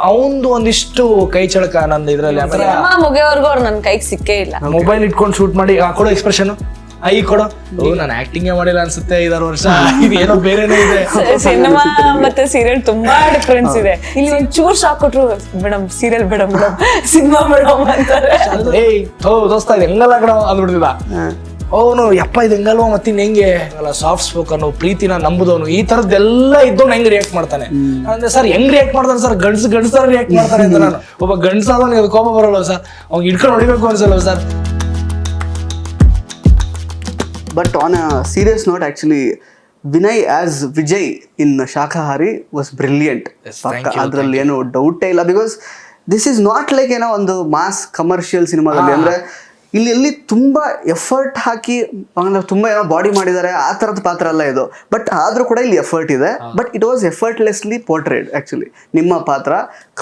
ಅವಂದು ಒಂದಿಷ್ಟು ಕೈ ಚಳಕ ನಂದು ಇದ್ರಲ್ಲಿ ಸಿನಿಮಾ ಮುಗಿಯೋವರೆಗೂ ಅವ್ರು ನನ್ನ ಕೈಗೆ ಸಿಕ್ಕೇ ಇಲ್ಲ. ಮೊಬೈಲ್ ಇಟ್ಕೊಂಡು ಶೂಟ್ ಮಾಡಿ ಕೊಡೋ ಎಕ್ಸ್ಪ್ರೆಷನ್ ಐ ಕೊಡೋ ನಾನು ಆಕ್ಟಿಂಗ್ ಮಾಡಿಲ್ಲ ಅನ್ಸುತ್ತೆ 5-6 ವರ್ಷ ಇದು ಏನೋ ಬೇರೆನೇ ಇದೆ. ಸಿನಿಮಾ ಮತ್ತೆ ಸೀರಿಯಲ್ ತುಂಬಾ ಡಿಫ್ರೆನ್ಸ್ ಇದೆ. ಇಲ್ಲಿ ಒಂದ್ ಚೂರ್ ಶಾಕ್ ಕೊಟ್ರು ಮೇಡಮ್ ಸೀರಿಯಲ್ ಬೇಡ ಮೇಡಮ್ ಸಿನಿಮಾ ಮೇಡಮ್ ಅಂತಾರೆ. ಏಯ್ ದೋಸ್ತ ಇದು ಹೆಂಗಲ್ಲ ಕಣ ಅಂದ್ಬಿಡ್ತಿದ್ದ ಅವನು. ಯಪ್ಪ ಇದು ಹೆಂಗಲ್ವ ಮತ್ತಿನ್ ಹೆಂಗೆ ಸಾಫ್ಟ್ ಸ್ಪೋಕನು, ಪ್ರೀತಿನ ನಂಬುದವನು, ಈ ತರದ್ದೆಲ್ಲ ಇದ್ದವನು ಹೆಂಗ್ ರಿಯಾಕ್ಟ್ ಮಾಡ್ತಾನೆ ಅಂದ್ರೆ ಸರ್ ಹೆಂಗ್ ರಿಯಾಕ್ಟ್ ಮಾಡ್ತಾನೆ ಸರ್, ಗಂಡಸರ ರಿಯಾಕ್ಟ್ ಮಾಡ್ತಾನೆ ಅಂತ. ನಾನು ಒಬ್ಬ ಗಂಡಸಾದವನಿಗೆ ಅದು ಕೋಪ ಬರಲ್ಲ ಸರ್, ಅವ್ನು ಹಿಡ್ಕೊಂಡು ಹೊಡಿಬೇಕು ಅನ್ಸಲ್ಲ sir. But on a serious note, actually, Vinay as Vijay in Shakahari was brilliant. Yes, thank you. Adರಲ್ಲಿ ಏನು ಡೌಟೇ ಇಲ್ಲ, because this is not like ಏನೋ ಒಂದು ಮಾಸ್ ಕಮರ್ಷಿಯಲ್ ಸಿನಿಮಾದಲ್ಲಿ. ಅಂದ್ರೆ ಇಲ್ಲಿ ತುಂಬಾ ಎಫರ್ಟ್ ಹಾಕಿ ತುಂಬಾ ಏನೋ ಬಾಡಿ ಮಾಡಿದ್ದಾರೆ, ಆ ತರದ ಪಾತ್ರ ಅಲ್ಲ ಇದು. ಬಟ್ ಆದ್ರೂ ಕೂಡ ಇಲ್ಲಿ ಎಫರ್ಟ್ ಇದೆ. But it was effortlessly portrayed actually ನಿಮ್ಮ ಪಾತ್ರ.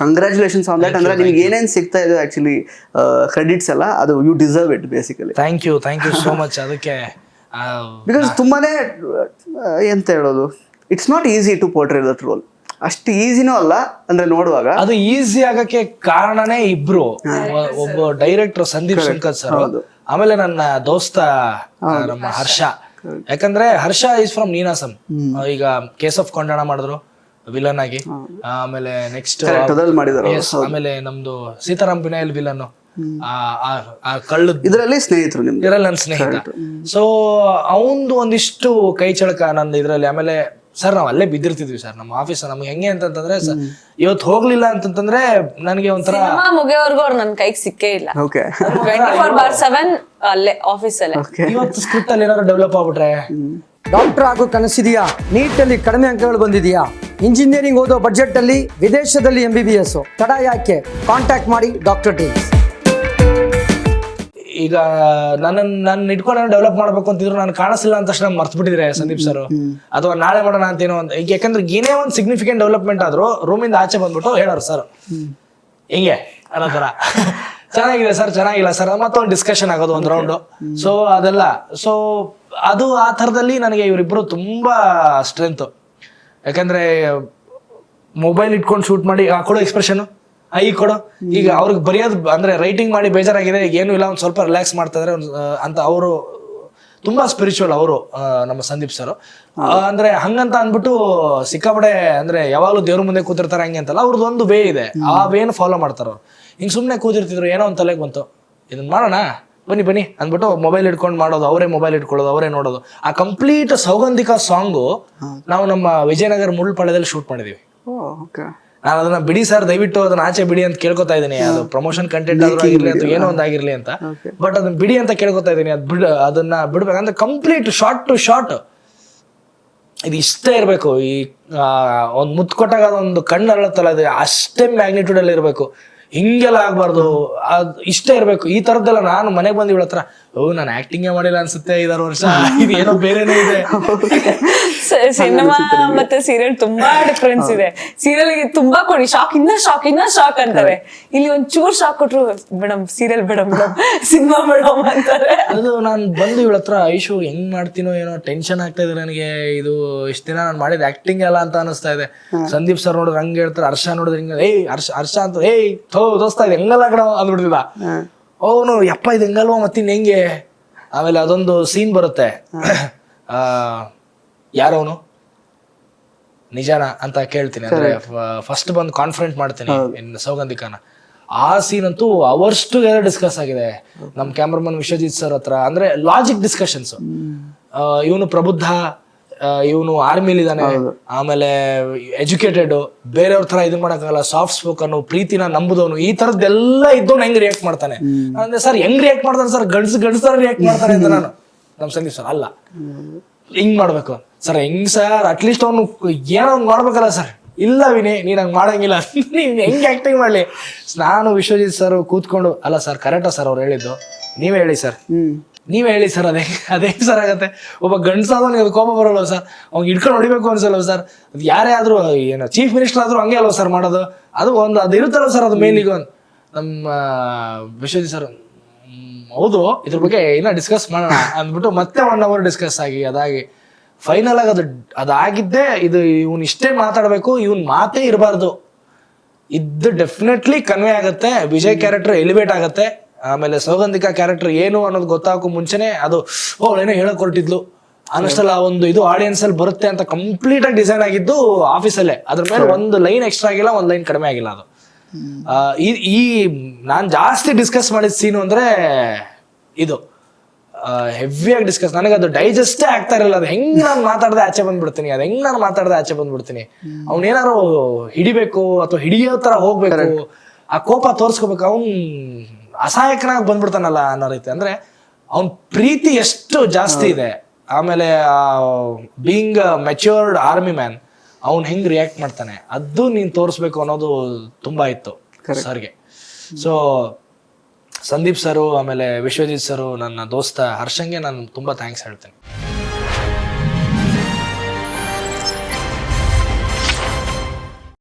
Congratulations on that. ಅಂದ್ರೆ ನಿಮ್ಗೆ ಏನೇನ್ ಸಿಗ್ತಾ ಇದೆ ಆಕ್ಚುಲಿ ಕ್ರೆಡಿಟ್ಸ್ ಎಲ್ಲ, ಅದು you deserve it basically. Thank you so much. ಅದಕ್ಕೆ ಬಿಕಾಸ್ ತುಂಬಾನೇ ಎಂತ ಹೇಳೋದು, it's not easy to portray that role. ಅಷ್ಟು ಈಸಿನೂ ಅಲ್ಲ ಅಂದ್ರೆ ನೋಡುವಾಗ. ಅದು ಈಸಿ ಆಗಕ್ಕೆ ಕಾರಣನೇ ಇಬ್ರು, ಒಬ್ಬ ಡೈರೆಕ್ಟರ್ ಸಂದೀಪ್ ಶಂಕರ್ ಸರ್, ಆಮೇಲೆ ನನ್ನ ದೋಸ್ತ ನಮ್ಮ ಹರ್ಷ. ಯಾಕಂದ್ರೆ ಹರ್ಷ ಇಸ್ ಫ್ರಮ್ ನೀನಾಸಂ. ಈಗ ಕೇಸ್ ಆಫ್ ಕೊಂಡಣ ಮಾಡಿದ್ರು ವಿಲನ್ ಆಗಿ. ಆಮೇಲೆ ನೆಕ್ಸ್ಟ್ ಆಮೇಲೆ ನಮ್ದು ಸೀತಾರಾಮ್ ಪಿನಾಯಲ್ ವಿಲನ್, ಕಳ್ಳು ಇದರಲ್ಲಿ ಸ್ನೇಹಿತರು ನಿಮ್ಗೆ. ಇದರಲ್ಲಿ ನನ್ನ ಸ್ನೇಹಿತ. ಸೊ ಅವಂದು ಒಂದಿಷ್ಟು ಕೈ ಚಳಕ ನಂದು ಇದ್ರಲ್ಲಿ. ಆಮೇಲೆ ಸರ್ ನಾವ್ ಅಲ್ಲೇ ಬಿದ್ದಿರ್ತಿದ್ವಿ ಸರ್ ನಮ್ಮ ಆಫೀಸ್. ನಮ್ಗೆ ಹೆಂಗೆ ಅಂತಂದ್ರೆ ಸರ್ ಇವತ್ತು ಹೋಗ್ಲಿಲ್ಲ ಅಂತಂದ್ರೆ ನನಗೆ ಒಂಥರ ಸಿನಿಮಾ ಮುಗಿಯೋವರೆಗೂ ಅವ್ರು ನನ್ನ ಕೈಗೆ ಸಿಕ್ಕೇ ಇಲ್ಲ. 24/7 ಅಲ್ಲೇ ಆಫೀಸ್ ಅಲ್ಲೇ. ಇವತ್ತು ಸ್ಕ್ರಿಪ್ಟ್ ಅಲ್ಲಿ ಏನಾದ್ರು ಡೆವಲಪ್ ಆಗ್ಬಿಟ್ರೆ. ಡಾಕ್ಟರ್ ಆಗೋ ಕನಸಿದೆಯಾ? ನೀಟಲ್ಲಿ ಕಡಿಮೆ ಅಂಕಗಳು ಬಂದಿದೆಯಾ? ಇಂಜಿನಿಯರಿಂಗ್ ಓದೋ ಬಜೆಟ್ ಅಲ್ಲಿ ವಿದೇಶದಲ್ಲಿ MBBS ತಡ ಯಾಕೆ? ಕಾಂಟ್ಯಾಕ್ಟ್ ಮಾಡಿ ಡಾಕ್ಟರ್ ಟೀಮ್ಸ್. ಈಗ ನನ್ನ ಇಟ್ಕೊಂಡು ಡೆವಲಪ್ ಮಾಡ್ಬೇಕು ಅಂತಿದ್ರು ನಾನು ಕಾಣಿಸಿಲ್ಲ ಅಂತ ತಕ್ಷಣ ಮರ್ತು ಬಿಟ್ಟಿದ್ರೆ ಸಂದೀಪ್ ಸರ್, ಅಥವಾ ನಾಳೆ ಮಾಡೋಣ ಅಂತೇನೋ ಅಂತ. ಈಗ ಯಾಕಂದ್ರೆ ಏನೇ ಒಂದು ಸಿಗ್ನಿಫಿಕೆಂಟ್ ಡೆವಲಪ್ಮೆಂಟ್ ಆದ್ರೂ ರೂಮಿಂದ ಆಚೆ ಬಂದ್ಬಿಟ್ಟು ಹೇಳೋರು ಸರ್ ಹಿಂಗೆ ಅನ್ನೋ ತರ ಚೆನ್ನಾಗಿದೆ ಸರ್, ಚೆನ್ನಾಗಿಲ್ಲ ಸರ್, ಮತ್ತೊಂದು ಡಿಸ್ಕಷನ್ ಆಗೋದು ಒಂದು ರೌಂಡು. ಸೊ ಅದೆಲ್ಲ ಅದು ಆ ಥರದಲ್ಲಿ ನನಗೆ ಇವರಿಬ್ರು ತುಂಬಾ ಸ್ಟ್ರೆಂತ್. ಯಾಕಂದ್ರೆ ಮೊಬೈಲ್ ಇಟ್ಕೊಂಡು ಶೂಟ್ ಮಾಡಿ ಕೊಡೋ ಎಕ್ಸ್ಪ್ರೆಷನ್ ಐ ಕೊಡೋ. ಈಗ ಅವ್ರಿಗೆ ಬರೆಯೋದು ಅಂದ್ರೆ ರೈಟಿಂಗ್ ಮಾಡಿ ಬೇಜಾರಾಗಿದೆ, ಈಗ ಏನು ಇಲ್ಲ, ಒಂದು ಸ್ವಲ್ಪ ರಿಲ್ಯಾಕ್ಸ್ ಮಾಡ್ತಾ ಇದಾರೆ ಅಂತ. ಅವರು ತುಂಬಾ ಸ್ಪಿರಿಚುವಲ್ ಅವರು ನಮ್ಮ ಸಂದೀಪ್ ಸರ್. ಅಂದ್ರೆ ಹಂಗಂತ ಅಂದ್ಬಿಟ್ಟು ಸಿಕ್ಕಾಪಡೆ ಅಂದ್ರೆ ಯಾವಾಗಲೂ ದೇವ್ರ ಮುಂದೆ ಕೂತಿರ್ತಾರೆ ಹಂಗೆ ಅಂತಲ್ಲ, ಅವ್ರದ್ದು ಒಂದು ವೇ ಇದೆ, ಆ ವೇನ ಫಾಲೋ ಮಾಡ್ತಾರ ಅವ್ರು. ಹಿಂಗೆ ಸುಮ್ಮನೆ ಕೂತಿರ್ತಿದ್ರು, ಏನೋ ಒಂದು ತಲೆಗೆ ಬಂತು ಇದನ್ನ ಮಾಡೋಣ ಬನ್ನಿ ಅಂದ್ಬಿಟ್ಟು ಮೊಬೈಲ್ ಇಟ್ಕೊಂಡು ಮಾಡೋದು, ಅವರೇ ಮೊಬೈಲ್ ಇಟ್ಕೊಳ್ಳೋದು, ಅವರೇ ನೋಡೋದು. ಆ ಕಂಪ್ಲೀಟ್ ಸೌಗಂಧಿಕ ಸಾಂಗು ನಾವು ನಮ್ಮ ವಿಜಯನಗರ ಮುಳ್ಳುಪಾಳ್ಯದಲ್ಲಿ ಶೂಟ್ ಮಾಡಿದೀವಿ. ನಾನು ಅದನ್ನ ಬಿಡಿ ಸರ್ ದಯವಿಟ್ಟು ಅದನ್ನ ಆಚೆ ಬಿಡಿ ಅಂತ ಕೇಳ್ಕೊತಾ ಇದೀನಿ. ಅದು ಪ್ರಮೋಷನ್ ಕಂಟೆಂಟ್ ಆದ್ರೂ ಆಗಿರ್ಲಿ ಅಥವಾ ಏನೋ ಒಂದಾಗಿರ್ಲಿ ಅಂತ. ಬಟ್ ಅದನ್ನ ಬಿಡಿ ಅಂತ ಕೇಳ್ಕೊತಾ ಇದೀನಿ. ಅದನ್ನ ಬಿಡ್ಬೇಕಂದ್ರೆ ಕಂಪ್ಲೀಟ್ ಶಾರ್ಟ್ ಟು ಶಾರ್ಟ್ ಇದು ಇಷ್ಟೇ ಇರ್ಬೇಕು. ಈ ಒಂದ್ ಮುತ್ತು ಕೊಟ್ಟಾಗ ಅದೊಂದು ಕಣ್ಣು ಅರಳತ್ತಲ್ಲ, ಅದು ಅಷ್ಟೇ ಮ್ಯಾಗ್ನಿಟ್ಯೂಡ್ ಅಲ್ಲಿ ಇರ್ಬೇಕು. ಹಿಂಗೆಲ್ಲ ಆಗ್ಬಾರ್ದು, ಇಷ್ಟೇ ಇರ್ಬೇಕು. ಈ ತರದ್ದೆಲ್ಲ ನಾನು ಮನೆಗೆ ಬಂದು ಇವಳ ಹತ್ರ ನಾನು ಆಕ್ಟಿಂಗೇ ಮಾಡಿಲ್ಲ ಅನ್ಸುತ್ತೆ 5-6 ವರ್ಷ, ಇದು ಏನೋ ಬೇರೆನೇ ಇದೆ. ಸಿನಿಮಾ ಮತ್ತೆ ಸೀರಿಯಲ್ ತುಂಬಾ ಡಿಫ್ರೆನ್ಸ್ ಇದೆ. ಸೀರಿಯಲ್ ತುಂಬಾ ಕೊಡಿ ಶಾಕ್, ಇನ್ನ ಶಾಕ್ ಅಂತಾರೆ. ಇಲ್ಲಿ ಒಂದ್ ಚೂರ್ ಶಾಕ್ ಕೊಟ್ರು ಮೇಡಮ್ ಸೀರಿಯಲ್ ಬೇಡ ಮೇಡಮ್ ಸಿನಿಮಾ ಮೇಡಮ್ ಅಂತಾರೆ. ಅದು ನಾನು ಬಂದು ಇವಳ ಹತ್ರ ಐಶು ಹೆಂಗ್ ಮಾಡ್ತೀನೋ ಏನೋ ಟೆನ್ಷನ್ ಆಗ್ತಾ ಇದೆ ನನಗೆ, ಇದು ಇಷ್ಟ ದಿನ ನಾನು ಮಾಡಿದ ಆಕ್ಟಿಂಗ್ ಎಲ್ಲ ಅಂತ ಅನಿಸ್ತಾ ಇದೆ. ಸಂದೀಪ್ ಸರ್ ನೋಡಿದ್ರೆ ಹಂಗೆ ಹೇಳ್ತಾರೆ, ಹರ್ಷ ನೋಡಿದ್ರೆ ಹಿಂಗ ಹರ್ಷ ಅಂತ ದೋಸ್ತ ಇದು ಹೆಂಗಲ್ಲ ಕಣ ಅಂದ್ಬಿಡ್ತಿದ್ದ ಅವನು. ಯಪ್ಪ ಇದು ಹೆಂಗಲ್ವ ಮತ್ತಿನ್ ಹೆಂಗೆ. ಆಮೇಲೆ ಅದೊಂದು ಸೀನ್ ಬರುತ್ತೆ, ಯಾರವನು ನಿಜಾನ ಅಂತ ಕೇಳ್ತೀನಿ. ಅಂದ್ರೆ ಫಸ್ಟ್ ಬಂದು ಕಾನ್ಫರೆಂಟ್ ಮಾಡ್ತೀನಿ ಇನ್ನು ಸೌಗಂಧಿಕನ. ಆ ಸೀನ್ ಅಂತೂ ಅವರ್ಸ್ ಟುಗೆದರ್ ಡಿಸ್ಕಸ್ ಆಗಿದೆ ನಮ್ ಕ್ಯಾಮ್ರಾಮನ್ ವಿಶ್ವಜಿತ್ ಸರ್ ಹತ್ರ. ಅಂದ್ರೆ ಲಾಜಿಕ್ ಡಿಸ್ಕಷನ್ಸ್. ಇವನು ಪ್ರಬುದ್ಧ, ಇವನು ಆರ್ಮಿಲಿ ಇದ್ದಾನೆ, ಆಮೇಲೆ ಎಜುಕೇಟೆಡ್, ಬೇರೆಯವ್ರ ತರ ಇದನ್ ಮಾಡಕ್ಕಾಗಲ್ಲ, ಸಾಫ್ಟ್ ಸ್ಪೋಕನು, ಪ್ರೀತಿನ ನಂಬುದವನು, ಈ ತರದ್ದೆಲ್ಲ ಇದ್ದವನು ಹೆಂಗ್ ರಿಯಾಕ್ಟ್ ಮಾಡ್ತಾನೆ ಅಂದ್ರೆ ಸರ್ ಹೆಂಗ್ ರಿಯಾಕ್ಟ್ ಮಾಡ್ತಾನೆ ಸರ್, ಗಂಡಸರ ರಿಯಾಕ್ಟ್ ಮಾಡ್ತಾನೆ ಅಂತ. ನಾನು ನಮ್ ಸಂದೀಪ್ ಸರ್ ಅಲ್ಲ ಹಿಂಗ್ ಮಾಡ್ಬೇಕು ಸರ್, ಹೆಂಗ್ ಸರ್ ಅಟ್ಲೀಸ್ಟ್ ಅವ್ನು ಏನೋ ಒಂದ್ ಮಾಡ್ಬೇಕಲ್ಲ ಸರ್. ಇಲ್ಲ ವಿನಯ್ ನೀನ್ ಹಂಗ್ ಮಾಡಂಗಿಲ್ಲ, ನೀನ್ ಹೆಂಗ್ ಆಕ್ಟಿಂಗ್ ಮಾಡ್ಲಿ. ನಾನು ವಿಶ್ವಜಿತ್ ಸರ್ ಕೂತ್ಕೊಂಡು ಅಲ್ಲ ಸರ್ ಕರೆಕ್ಟಾ ಸರ್ ಅವ್ರು ಹೇಳಿದ್ದು, ನೀವೇ ಹೇಳಿ ಸರ್ ಅದೇ ಸರ್ ಆಗತ್ತೆ. ಒಬ್ಬ ಗಂಡಸಾದವನಿಗೆ ಅದು ಕೋಪ ಬರಲ್ಲ ಸರ್, ಅವ್ನಿಗೆ ಹಿಡ್ಕೊಂಡು ಹೊಡಿಬೇಕು ಅನ್ಸಲ್ಲ ಸರ್. ಅದು ಯಾರೇ ಆದ್ರೂ ಏನೋ ಚೀಫ್ ಮಿನಿಸ್ಟರ್ ಆದ್ರೂ ಹಂಗೆ ಅಲ್ವ ಸರ್ ಮಾಡೋದು. ಅದು ಒಂದು ಅದು ಇರುತ್ತಲ್ಲ ಸರ್, ಅದು ಮೇಲಿಗೆ ಒಂದು ನಮ್ಮ ವಿಶ್ವಜಿತ್ ಸರ್ ಹೌದು ಇದ್ರ ಬಗ್ಗೆ ಇನ್ನ ಡಿಸ್ಕಸ್ ಮಾಡೋಣ ಅಂದ್ಬಿಟ್ಟು ಮತ್ತೆ 1 hour ಡಿಸ್ಕಸ್ ಆಗಿ ಅದಾಗಿ ಫೈನಲ್ ಆಗಿ ಅದಾಗಿದ್ದೆ. ಇದು ಇವ್ನು ಇಷ್ಟೇ ಮಾತಾಡ್ಬೇಕು, ಇವ್ನ್ ಮಾತೇ ಇರಬಾರ್ದು ಇದು ಡೆಫಿನೆಟ್ಲಿ ಕನ್ವೆ ಆಗುತ್ತೆ. ವಿಜಯ್ ಕ್ಯಾರೆಕ್ಟರ್ ಎಲಿವೇಟ್ ಆಗುತ್ತೆ. ಆಮೇಲೆ ಸೌಗಂಧಿಕಾ ಕ್ಯಾರೆಕ್ಟರ್ ಏನು ಅನ್ನೋದು ಗೊತ್ತಾಗೋ ಮುಂಚೆನೆ ಅದು ಏನೋ ಹೇಳಕ್ ಹೊರಟಿದ್ಲು ಅನ್ನಷ್ಟಲ್ಲ ಒಂದು ಇದು ಆಡಿಯನ್ಸ್ ಅಲ್ಲಿ ಬರುತ್ತೆ ಅಂತ ಕಂಪ್ಲೀಟ್ ಆಗಿ ಡಿಸೈನ್ ಆಗಿದ್ದು ಆಫೀಸಲ್ಲೇ. ಅದ್ರ ಮೇಲೆ ಒಂದು ಲೈನ್ ಎಕ್ಸ್ಟ್ರಾ ಆಗಿಲ್ಲ, ಒಂದು ಲೈನ್ ಕಡಿಮೆ ಆಗಿಲ್ಲ. ಅದು ಈ ನಾನ್ ಜಾಸ್ತಿ ಡಿಸ್ಕಸ್ ಮಾಡಿದ ಸೀನು ಅಂದ್ರೆ ಇದು ಹೆವಿಯಾಗಿ ಡಿಸ್ಕಸ್. ನನಗೆ ಅದು ಡೈಜೆಸ್ಟೇ ಆಗ್ತಾ ಇರಲಿಲ್ಲ. ಅದು ಹೆಂಗ್ ನಾನು ಮಾತಾಡದೆ ಆಚೆ ಬಂದ್ಬಿಡ್ತೀನಿ, ಅದು ಹೆಂಗ್ ನಾನು ಮಾತಾಡದೆ ಆಚೆ ಬಂದ್ಬಿಡ್ತೀನಿ. ಅವ್ನೇನಾರು ಹಿಡಿಬೇಕು ಅಥವಾ ಹಿಡಿಯೋ ತರ ಹೋಗ್ಬೇಕು, ಆ ಕೋಪ ತೋರ್ಸ್ಕೋಬೇಕು, ಅವ್ನ್ ಅಸಹಾಯಕನಾಗಿ ಬಂದ್ಬಿಡ್ತಾನಲ್ಲ ಅನ್ನೋ ರೀತಿ. ಅಂದ್ರೆ ಅವ್ನ್ ಪ್ರೀತಿ ಎಷ್ಟು ಜಾಸ್ತಿ ಇದೆ. ಆಮೇಲೆ ಬೀಯಿಂಗ್ ಮೆಚ್ಯೂರ್ಡ್ ಆರ್ಮಿ ಮ್ಯಾನ್ ಅವ್ನ್ ಹೆಂಗ್ ರಿಯಾಕ್ಟ್ ಮಾಡ್ತಾನೆ ಅದು ನೀನ್ ತೋರಿಸ್ಬೇಕು ಅನ್ನೋದು ತುಂಬಾ ಇತ್ತು ಸರ್ಗೆ. ಸೊ ಸಂದೀಪ್ ಸರು ಆಮೇಲೆ ವಿಶ್ವಜಿತ್ ಸರು, ನನ್ನ ದೋಸ್ತ ಹರ್ಷಂಗೆ ನಾನು ತುಂಬಾ ಥ್ಯಾಂಕ್ಸ್ ಹೇಳ್ತೇನೆ.